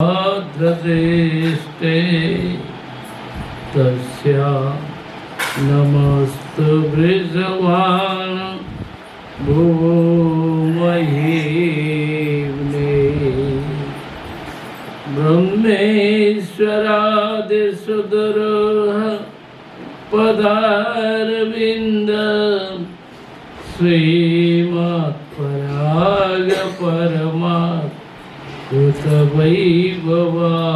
भद्रदृष्टे तस्या नमस्तु वृषभान भुवो महीम्ने ब्रह्मेश्वरादिसुदुर्ह पदारविन्द श्रीमत्पराग परमात्मा वैभवाय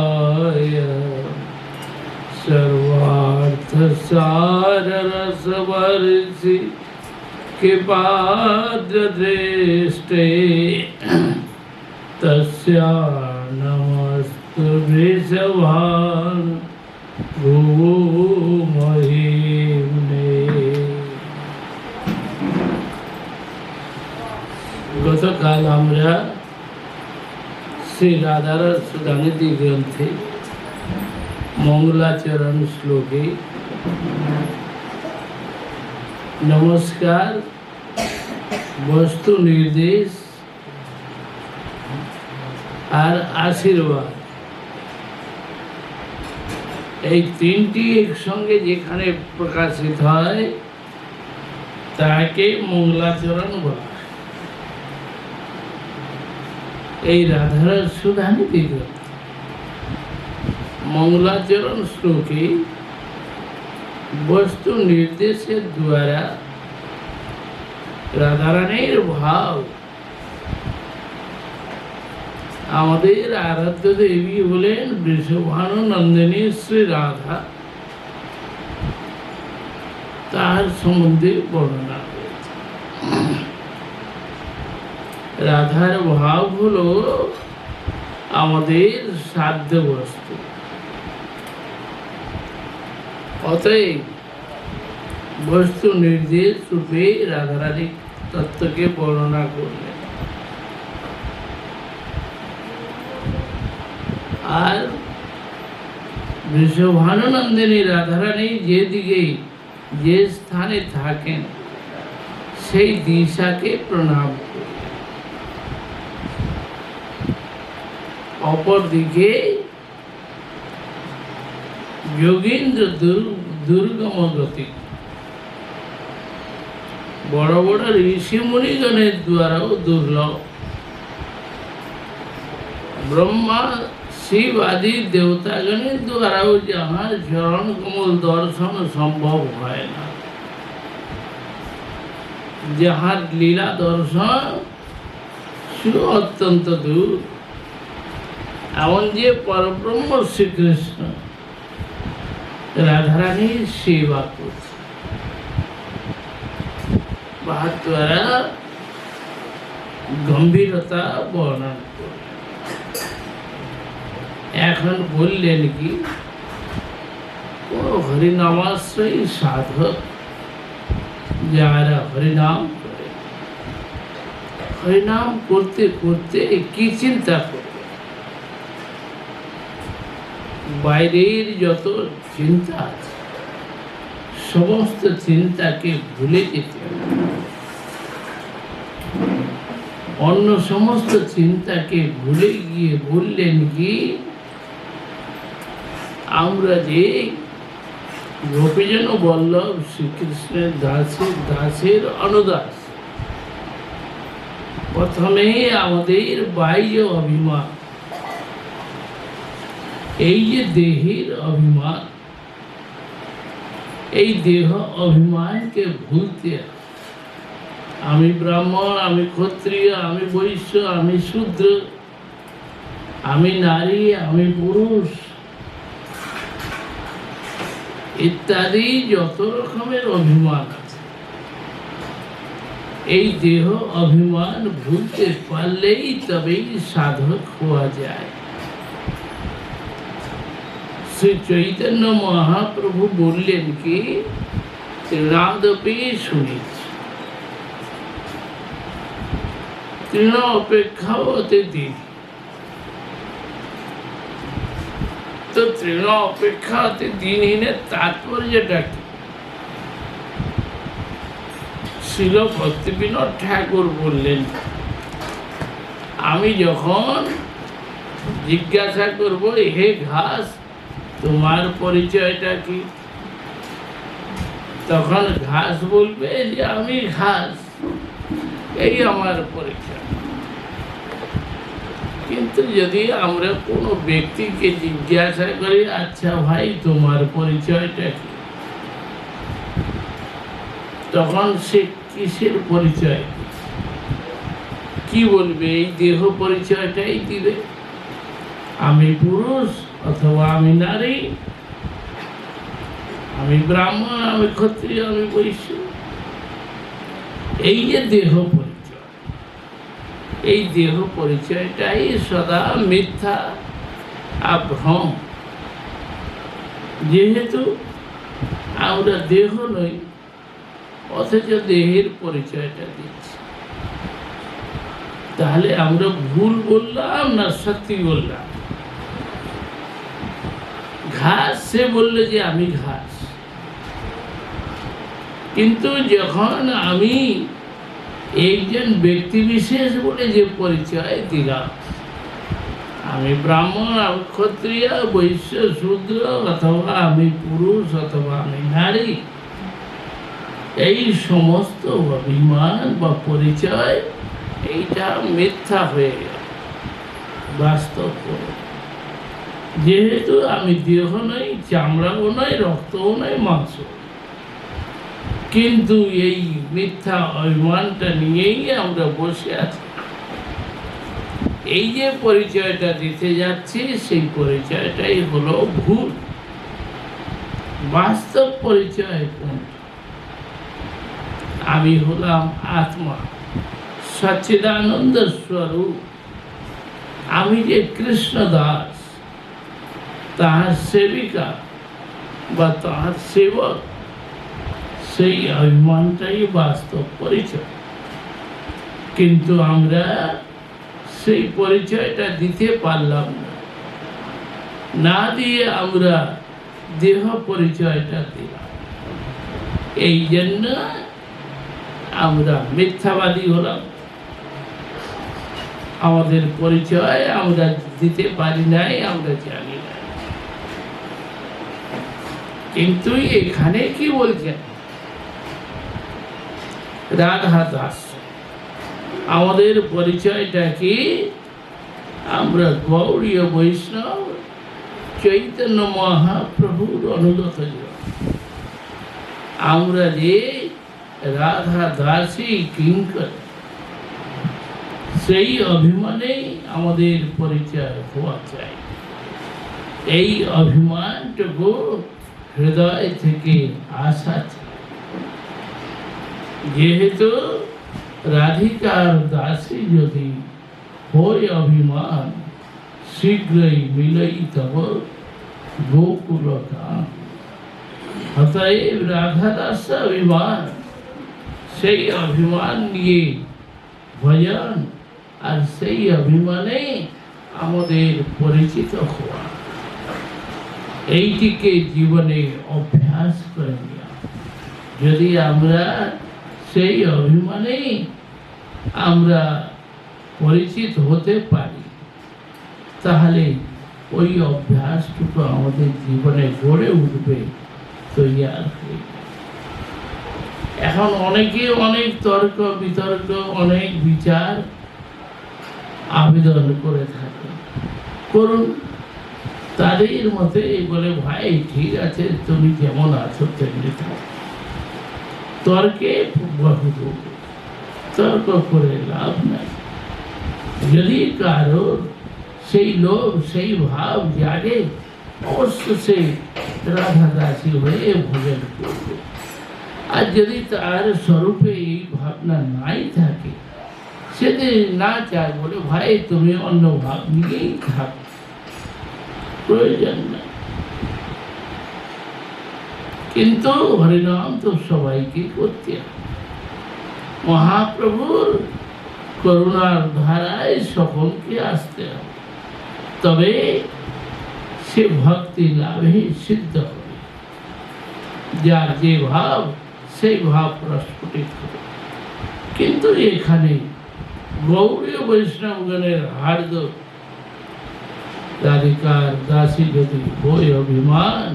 सर्वार्थसार रसवर्षि कृपाद्रदृष्टे तस्या नमस्तु वृषभान भुवो महीम्ने। गतकाल আমরা श्री राधारस सुधानिधि ग्रंथे मंगलाचरण श्लोके नमस्कार वस्तु निर्देश और आशीर्वाद এই তিনটি একসঙ্গে যেখানে প্রকাশিত হয় তাকে মঙ্গলাচরণ বলা। এই রাধারস সুধানিধি গ্রন্থ मंगलाचरण श्लोके वस्तु निर्देशेर द्वारा राधारानीर भाव आमादेर आराध्य देवी हलेन वृषभानुनंदिनी श्री राधा तार सम्बन्धे बर्णना राधार भाव हलो आमादेर साध्य वस्तु। अतएव वस्तु निर्देश रूपे राधारानी तत्व के वर्णना करलेन और वृषभानुनंदिनी राधारानी जे दिके जे स्थाने थाकेन सेई दिशाके प्रणाम करेन। অপর দিকে যোগীন্দ্র দুর্গম গতি বড় বড় ঋষি মুনিগণের দ্বারাও দুর্লভ, ব্রহ্মা শিব আদি দেবতাগণের দ্বারাও যাহার চরণ কমল দর্শন সম্ভব হয় না, যাহার লীলা দর্শন অত্যন্ত দূর, এমন যে পরব্রহ্ম শ্রীকৃষ্ণ রাধারানীর সেবা করছে তার দ্বারা গম্ভীরতা বর্ণন করে। এখন বললেন কি কোন হরিনামাশ্রয়ী সাধক যারা হরিনাম করে, হরিনাম করতে করতে কি চিন্তা করে বাইরের যত চিন্তা আছে সমস্ত চিন্তাকে ভুলে যেতে হবে, অন্য সমস্ত চিন্তাকে ভুলে গিয়ে বললেন কি আমরা যে গোপীজন বল্লভ শ্রীকৃষ্ণের দাসের অনুদাস, প্রথমেই আমাদের বাহ্য অভিমান, এই যে দেহের অভিমান, এই দেহ অভিমানকে ভুলতে আমি ব্রাহ্মণ, আমি ক্ষত্রিয়, আমি বৈশ্য, আমি শূদ্র, আমি নারী, আমি পুরুষ ইত্যাদি যত রকমের অভিমান আছে, এই দেহ অভিমান ভুলতে পারলেই তবেই সাধক হওয়া যায়। শ্রী চৈতন্য মহাপ্রভু বললেন কি তৃণাদপি শুনেছি, তৃণ অপেক্ষাও অতি দিন, তো তৃণ অপেক্ষা অতি দিনহীনের তাৎপর্যটা কি? শ্রীল ভক্তিবিনোদ ঠাকুর বললেন আমি যখন জিজ্ঞাসা করব, হে ঘাস, তোমার পরিচয়টা কি? তখন ঘাস বলবে যে আমি ঘাস, এই আমার পরিচয়। কিন্তু যদি আমরা কোনো ব্যক্তিকে জিজ্ঞাসা করি, আচ্ছা ভাই তোমার পরিচয়টা কি, তখন সে কিসের পরিচয় কি বলবে? এই দেহ পরিচয়টাই দিবে, আমি পুরুষ অথবা আমি নারী, আমি ব্রাহ্মণ, আমি ক্ষত্রিয়, আমি বৈশ্য। এই যে দেহ পরিচয়, এই দেহ পরিচয়টাই সদা মিথ্যা আর ভ্রম। যেহেতু আমরা দেহ নই, অথচ দেহের পরিচয়টা দিচ্ছি, তাহলে আমরা ভুল বললাম না সত্যি বললাম? ঘাস, সে বললো যে আমি ঘাস, কিন্তু যখন আমি একজন ব্যক্তি বিশেষ বলে যে পরিচয় দিলাম, আমি ব্রাহ্মণ, আমি ক্ষত্রিয়, বৈশ্য, শূদ্র, অথবা আমি পুরুষ অথবা আমি নারী, এই সমস্ত অভিমান বা পরিচয় এইটা মিথ্যা হয়ে গেল। বাস্তব করে, যেহেতু আমি দেহ নই, চামড়াও নয়, রক্তও নয়, মাংস, কিন্তু এই মিথ্যা অভিমানটা নিয়েই আমরা বসে আছি। এই যে পরিচয়টা দিতে যাচ্ছি, সেই পরিচয়টাই হলো ভুল। বাস্তব পরিচয় কোনটা? আমি হলাম আত্মা, সচ্চিদানন্দ স্বরূপ। আমি যে কৃষ্ণ দাস, তাহার সেবিকা বা তাহার সেবক, সেই অভিমানটাই বাস্তব পরিচয়। কিন্তু আমরা সেই পরিচয়টা দিতে পারলাম না, না দিয়ে আমরা দেহ পরিচয়টা দিলাম। এই জন্য আমরা মিথ্যাবাদী হলাম। আমাদের পরিচয় আমরা দিতে পারি নাই, আমরা জানি না। কিন্তু এখানে কি বলছেন রাধা দাস, আমাদের পরিচয়টা কি? আমরা গৌড়ীয় বৈষ্ণব, চৈতন্য মহাপ্রভুর অনুগত। আমরা যে রাধা দাসী কিঙ্কর, সেই অভিমানে আমাদের পরিচয় হওয়া চাই। এই অভিমানটুকু হৃদয় থেকে আসা চাই। যেহেতু রাধিকার দাসী যদি হয় অভিমান, শীঘ্রই মিলই তব গোকুল ধাম। অতএব রাধা দাস অভিমান, সেই অভিমান নিয়ে ভজন, আর সেই অভিমানে আমাদের পরিচিত হওয়া, এইটিকে জীবনে অভ্যাস করে নেওয়া। যদি আমরা সেই অভিমানে আমরা পরিচিত হতে পারি, তাহলে ওই অভ্যাসটুকু আমাদের জীবনে গড়ে উঠবে, তৈয়ার হয়ে। এখন অনেকে অনেক তর্ক বিতর্ক, অনেক বিচার আবেদন করে থাকে, করুন। তাদের মতে বলে, ভাই ঠিক আছে, তুমি যেমন আছো তেমনি থাকো। তর্কে বহু তর্ক করে লাভ নাই। যদি কারোর সেই লোভ, সেই ভাব জাগে, অবশ্য সে রাধা দাসী হয়ে ভোজন করবে। আর যদি তার স্বরূপে এই ভাবনা নাই থাকে, সে না চায়, বলে ভাই তুমি অন্য ভাব নিয়েই থাক, প্রয়োজন নাই। কিন্তু হরিনাম তো সবাইকে করতে হবে। মহাপ্রভুর করুণার ধারায় সকলকে আসতে হবে, তবে সে ভক্তি লাভে সিদ্ধ হবে। যার যে ভাব, সেই ভাব প্রস্ফুটিত হবে। কিন্তু এখানে গৌড়ীয় বৈষ্ণবগণের হার্দ রাধিকার দাসী যদি হই অভিমান,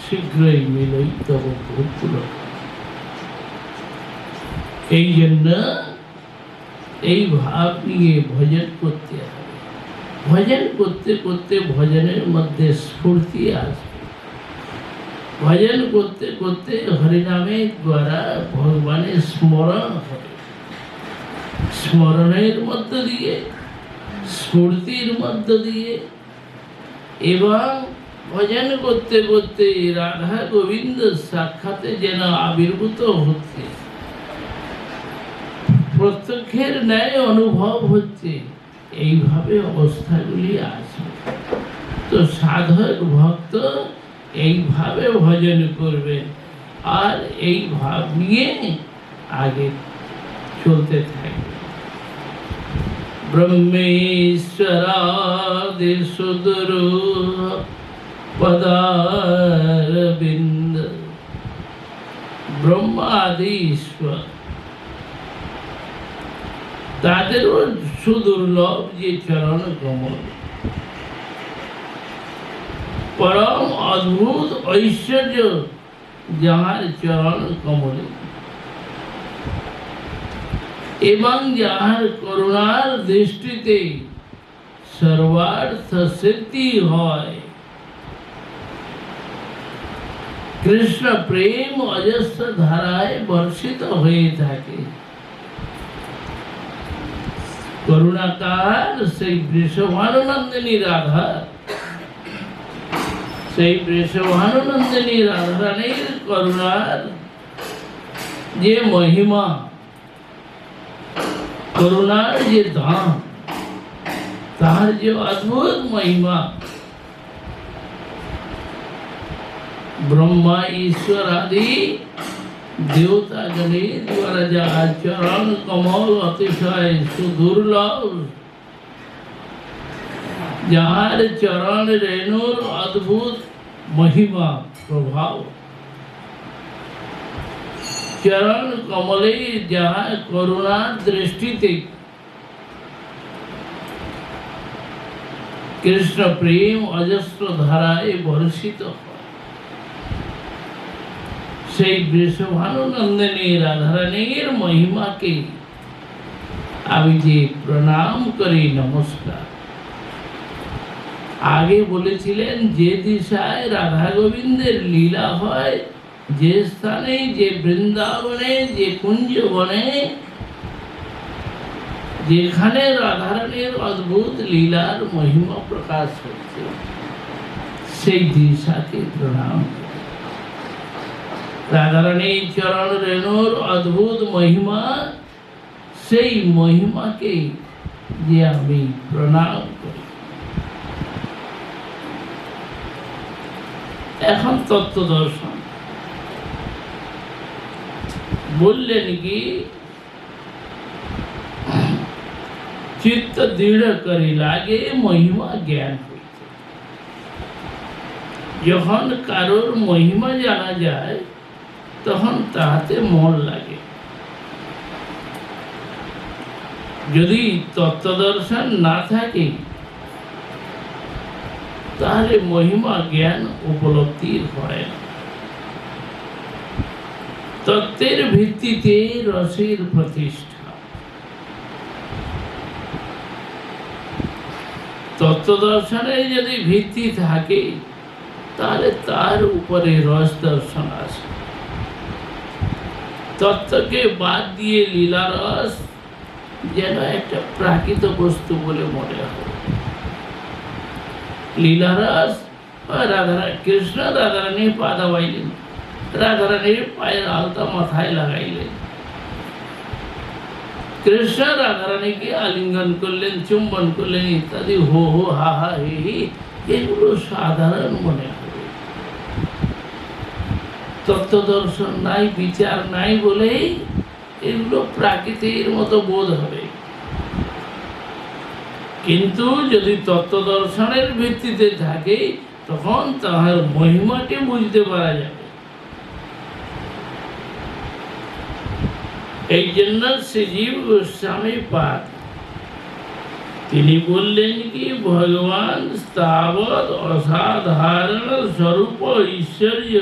শীঘ্রই মিলই তব ভূপুর। এই জন্য এই ভাব নিয়ে ভজন করতে হবে। ভজন করতে করতে ভজনের মধ্যে স্ফূর্তি আসবে। ভজন করতে করতে হরিনামের দ্বারা ভগবানের স্মরণ হবে। স্মরণের মধ্য দিয়ে, স্ফূর্তির মধ্য দিয়ে, এবং ভজন করতে করতে রাধা গোবিন্দ সাক্ষাতে যেন আবির্ভূত হচ্ছে, প্রত্যক্ষের ন্যায় অনুভব হচ্ছে, এইভাবে অবস্থাগুলি আসবে। তো সাধক ভক্ত এইভাবে ভজন করবেন আর এই ভাব নিয়ে আগে চলতে থাকবে। ব্রহ্মেশ্বরাদি সুদূর পদারবিন্দ, ব্রহ্মাদি ঈশ্বর তাদেরও সুদুর্লভ যে চরণ কমল, পরম অদ্ভুত ঐশ্বর্য যাহার চরণ কমলে, এবং যাহার করুণার দৃষ্টিতে সর্বার্থ সিদ্ধি হয়। কৃষ্ণ প্রেম অজস্র ধারায় বর্ষিত হয়ে থাকে। করুণাকার সেই বৃষভানুনন্দিনী রাধা, সেই বৃষভানুনন্দিনী রাধারানীর করুণার যে মহিমা, করুণার যে দাম, তার যে অদ্ভুত মহিমা, ব্রহ্মা ঈশ্বর আদি দেবতাগণের দ্বারা যা চরণ কমল অতিশয় সুদুর্লভ, যাহার চরণ রেণুর অদ্ভুত মহিমা প্রভাব, চরণ কমলে যাহা করুণার দৃষ্টিতে কৃষ্ণ প্রেম অজস্র ধারায় বর্ষিত হয়, সেই বৃষভানুনন্দিনী রাধারানীর মহিমাকে আমি যে প্রণাম করি, নমস্কার। আগে বলেছিলেন যে দিশায় রাধা গোবিন্দের লীলা হয়, যে স্থানে, যে বৃন্দাবনে, যে কুঞ্জবনে, যেখানে রাধারানীর অদ্ভুত লীলার মহিমা প্রকাশ হচ্ছে, সেই দিশাকে প্রণাম করি। রাধারানীর চরণ রেণুর অদ্ভুত মহিমা, সেই মহিমাকে যে আমি প্রণাম করি। এখন তত্ত্ব দর্শন বললেন কি, চিত্ত দৃঢ় করি লাগে মহিমা জ্ঞান হইতে। যখন কারোর মহিমা জানা যায় তখন তাহাতে মন লাগে। যদি তত্ত্ব দর্শন না থাকে তাহলে মহিমা জ্ঞান উপলব্ধি হয় না। তত্ত্বের ভিত্তিতে রসের প্রতিষ্ঠা। তত্ত্ব দর্শনের যদি ভিত্তি থাকে তাহলে তার উপরে রস দর্শন আসে। তত্ত্বকে বাদ দিয়ে লীলা রস যেন একটা প্রাকৃত বস্তু বলে মনে হয়। লীলা রস, কৃষ্ণ রাধারানী পা দাবাইলেন, রাধারানীর পায়ের আলতা মাথায় লাগাইলেন, কৃষ্ণ রাধারানীকে আলিঙ্গন করলেন, চুম্বন করলেন ইত্যাদি, হো হো হা হা হে হে, এগুলো সাধারণ মনে হবে। তত্ত্ব দর্শন নাই, বিচার নাই বলেই এগুলো প্রাকৃতির মতো বোধ হবে। কিন্তু যদি তত্ত্ব দর্শনের ভিত্তিতে থাকে তখন তাহার মহিমাকে বুঝতে পারা যাবে। এই জন্য শ্রীজীব গোস্বামী পাদ তিনি বললেন কি ভগবান স্থাবৎ অসাধারণ স্বরূপ ঐশ্বর্য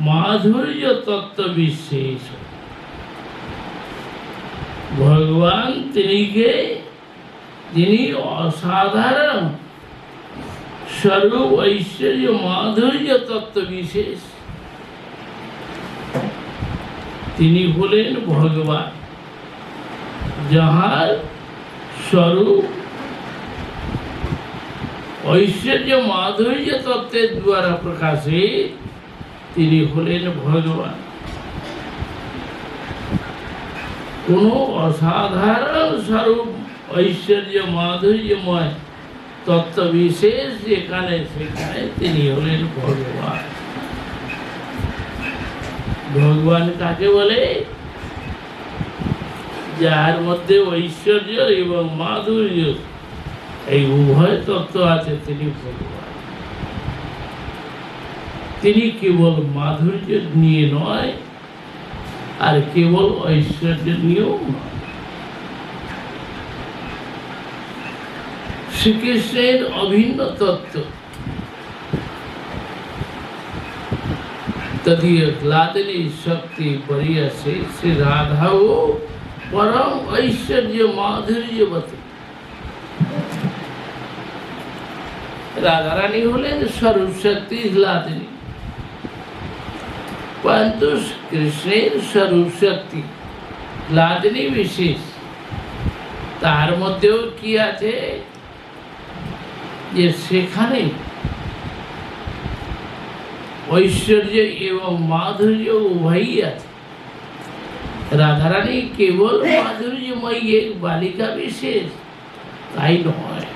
মাধুর্য তত্ত্ব বিশেষ। ভগবান যিনি অসাধারণ স্বরূপ ঐশ্বর্য মাধুর্য তত্ত্ব বিশেষ, তিনি হলেন ভগবান, যাহার স্বরূপ ঐশ্বর্য মাধুর্য তত্ত্বের দ্বারা প্রকাশিত, তিনি হলেন ভগবান। কোন অসাধারণ স্বরূপ ঐশ্বর্য মাধুর্যময় তত্ত্ব বিশেষ যেখানে সেখানে তিনি হলেন ভগবান। ভগবান কাকে বলে? যার মধ্যে ঐশ্বর্য এবং মাধুর্য এই উভয় তত্ত্ব আছে, তিনি ভগবান। তিনি কেবল মাধুর্য নিয়ে নয়, আর কেবল ঐশ্বর্য নিয়েও নয়। শ্রীকৃষ্ণের অভিন্ন তত্ত্ব তদীয় শক্তি পরিয়াসে শ্রী রাধাও পরম ঐশ্বর্য মাধুর্যবতী। রাধারানী হলেন স্বরূপ শক্তি লাদিনী, परंतु কৃষ্ণের স্বরূপ শক্তি লাদিনী বিশেষ। তার মধ্যেও কি আছে যে সেখানে ঐশ্বর্য এবং মাধুর্য উভয়ই আছে। রাধারানী কেবল মাধুর্যময়ী এক বালিকা বিশেষ তাই নয়,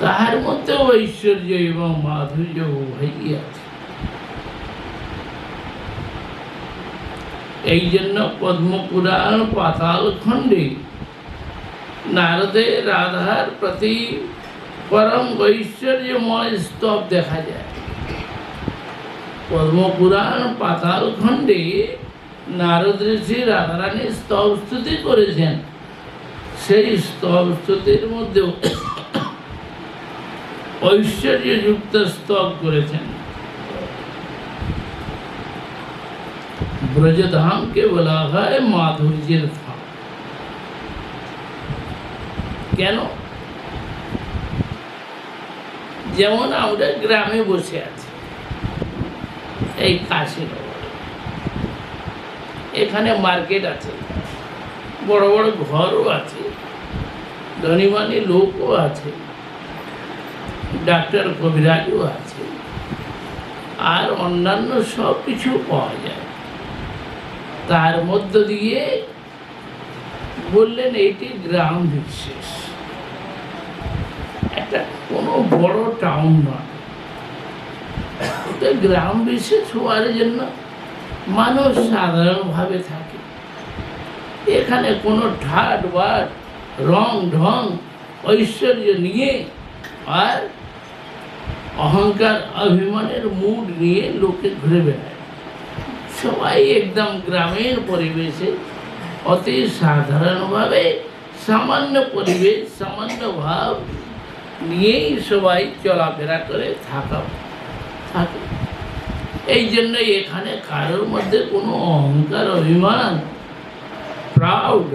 তাহার মধ্যে ঐশ্বর্য এবং মাধুর্য উভয়ই আছে। এই জন্য পদ্মপুরাণ পাতাল খণ্ডে নারদে রাধার প্রতি পরম ঐশ্বর্যময় স্তব দেখা যায়। পদ্মপুরাণ পাতাল খণ্ডে নারদ ঋষি রাধারানীর স্তব স্তুতি করেছেন। সেই স্তব স্তুতির মধ্যে ঐশ্বর্যযুক্ত স্তব করেছেন। ব্রজধামকে বলা হয় মাধুর্যের ধাম। কেন? যেমন আমরা গ্রামে বসে আছি, এই কাশীনগর, এখানে মার্কেট আছে, বড় বড় ঘরও আছে, ধনীমানী লোকও আছে, ডাক্তার কবিরাজও আছে, আর অন্যান্য সব কিছু পাওয়া যায়। তার মধ্য দিয়ে বললেন এটি গ্রাম বিশেষ, একটা কোনো বড় টাউন নয়। গ্রাম বিশেষ হওয়ার জন্য মানুষ সাধারণভাবে থাকে। এখানে কোনো ঠাট বাট রং ঢং ঐশ্বর্য নিয়ে আর অহংকার অভিমানের মুড নিয়ে লোকে ঘুরে বেড়ায়। সবাই একদম গ্রামের পরিবেশে অতি সাধারণভাবে সামান্য পরিবেশ, সামান্য ভাব নিয়েই সবাই চলাফেরা করে থাকে। এই জন্য এখানে কারোর মধ্যে কোনো অহংকার অভিমান প্রাউড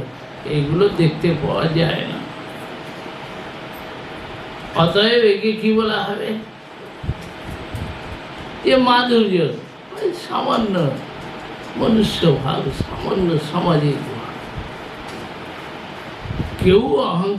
এগুলো দেখতে পাওয়া যায় না। অতএব একে কি বলা হবে? যে মাধুর্য, সামান্য মনুষ্য ভাব, সামান্য সামাজিক ভাব। কেউ অহংকার